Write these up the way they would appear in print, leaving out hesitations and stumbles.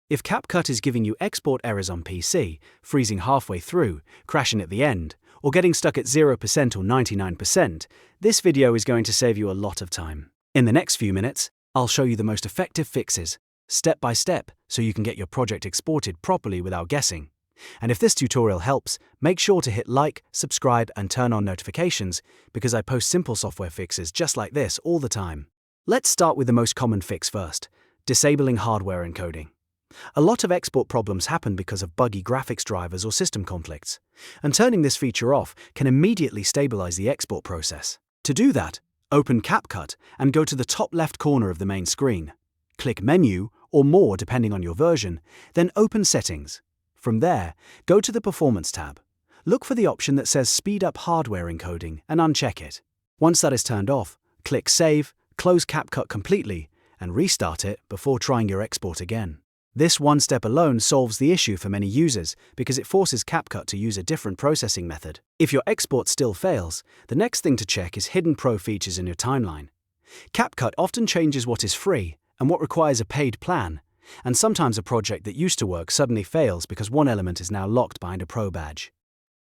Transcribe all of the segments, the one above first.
If CapCut is giving you export errors on PC, freezing halfway through, crashing at the end, or getting stuck at 0% or 99%, this video is going to save you a lot of time. In the next few minutes, I'll show you the most effective fixes, step by step, so you can get your project exported properly without guessing. And if this tutorial helps, make sure to hit like, subscribe, and turn on notifications, because I post simple software fixes just like this all the time. Let's start with the most common fix first, disabling hardware encoding. A lot of export problems happen because of buggy graphics drivers or system conflicts, and turning this feature off can immediately stabilize the export process. To do that, open CapCut and go to the top left corner of the main screen. Click Menu or More depending on your version, then open Settings. From there, go to the Performance tab. Look for the option that says Speed Up Hardware Encoding and uncheck it. Once that is turned off, click Save, close CapCut completely, and restart it before trying your export again. This one step alone solves the issue for many users because it forces CapCut to use a different processing method. If your export still fails, the next thing to check is hidden pro features in your timeline. CapCut often changes what is free and what requires a paid plan, and sometimes a project that used to work suddenly fails because one element is now locked behind a pro badge.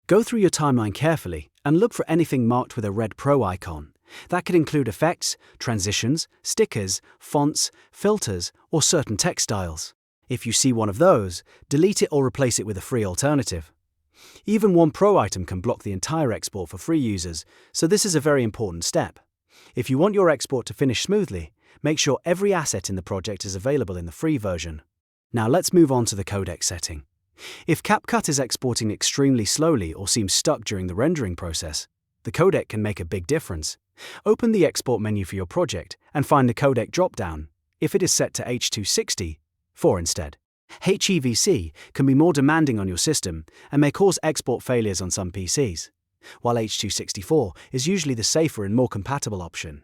Go through your timeline carefully and look for anything marked with a red pro icon. That could include effects, transitions, stickers, fonts, filters, or certain text styles. If you see one of those, delete it or replace it with a free alternative. Even one pro item can block the entire export for free users, so this is a very important step. If you want your export to finish smoothly, make sure every asset in the project is available in the free version. Now let's move on to the codec setting. If CapCut is exporting extremely slowly or seems stuck during the rendering process, the codec can make a big difference. Open the export menu for your project and find the codec drop-down. If it is set to H264 instead. HEVC can be more demanding on your system and may cause export failures on some PCs, while H264 is usually the safer and more compatible option.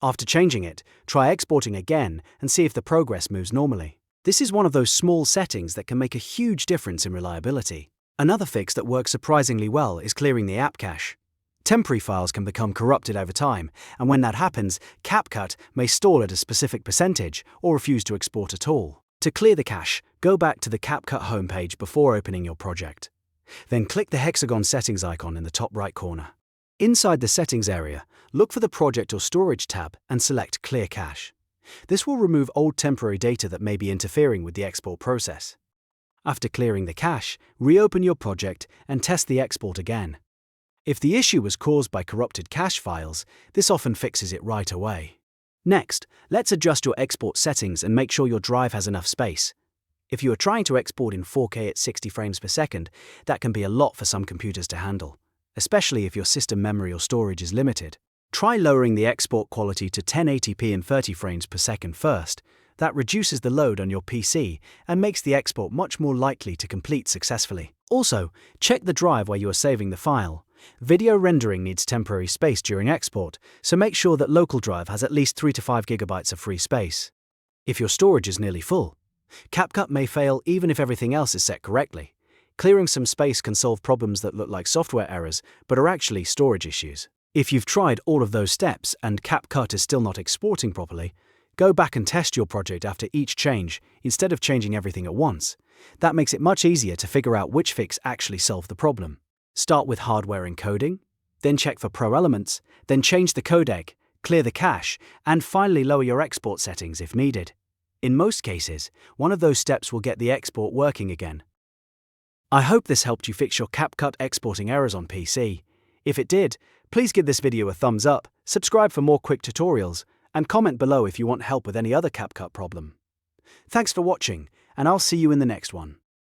After changing it, try exporting again and see if the progress moves normally. This is one of those small settings that can make a huge difference in reliability. Another fix that works surprisingly well is clearing the app cache. Temporary files can become corrupted over time, and when that happens, CapCut may stall at a specific percentage or refuse to export at all. To clear the cache, go back to the CapCut homepage before opening your project. Then click the hexagon settings icon in the top right corner. Inside the settings area, look for the project or storage tab and select Clear Cache. This will remove old temporary data that may be interfering with the export process. After clearing the cache, reopen your project and test the export again. If the issue was caused by corrupted cache files, this often fixes it right away. Next, let's adjust your export settings and make sure your drive has enough space. If you are trying to export in 4K at 60 frames per second, that can be a lot for some computers to handle, especially if your system memory or storage is limited. Try lowering the export quality to 1080p and 30 frames per second first. That reduces the load on your PC and makes the export much more likely to complete successfully. Also, check the drive where you are saving the file. Video rendering needs temporary space during export, so make sure that local drive has at least 3 to 5 GB of free space. If your storage is nearly full, CapCut may fail even if everything else is set correctly. Clearing some space can solve problems that look like software errors but are actually storage issues. If you've tried all of those steps and CapCut is still not exporting properly, go back and test your project after each change instead of changing everything at once. That makes it much easier to figure out which fix actually solved the problem. Start with hardware encoding, then check for pro elements, then change the codec, clear the cache, and finally lower your export settings if needed. In most cases, one of those steps will get the export working again. I hope this helped you fix your CapCut exporting errors on PC. If it did, please give this video a thumbs up, subscribe for more quick tutorials, and comment below if you want help with any other CapCut problem. Thanks for watching, and I'll see you in the next one.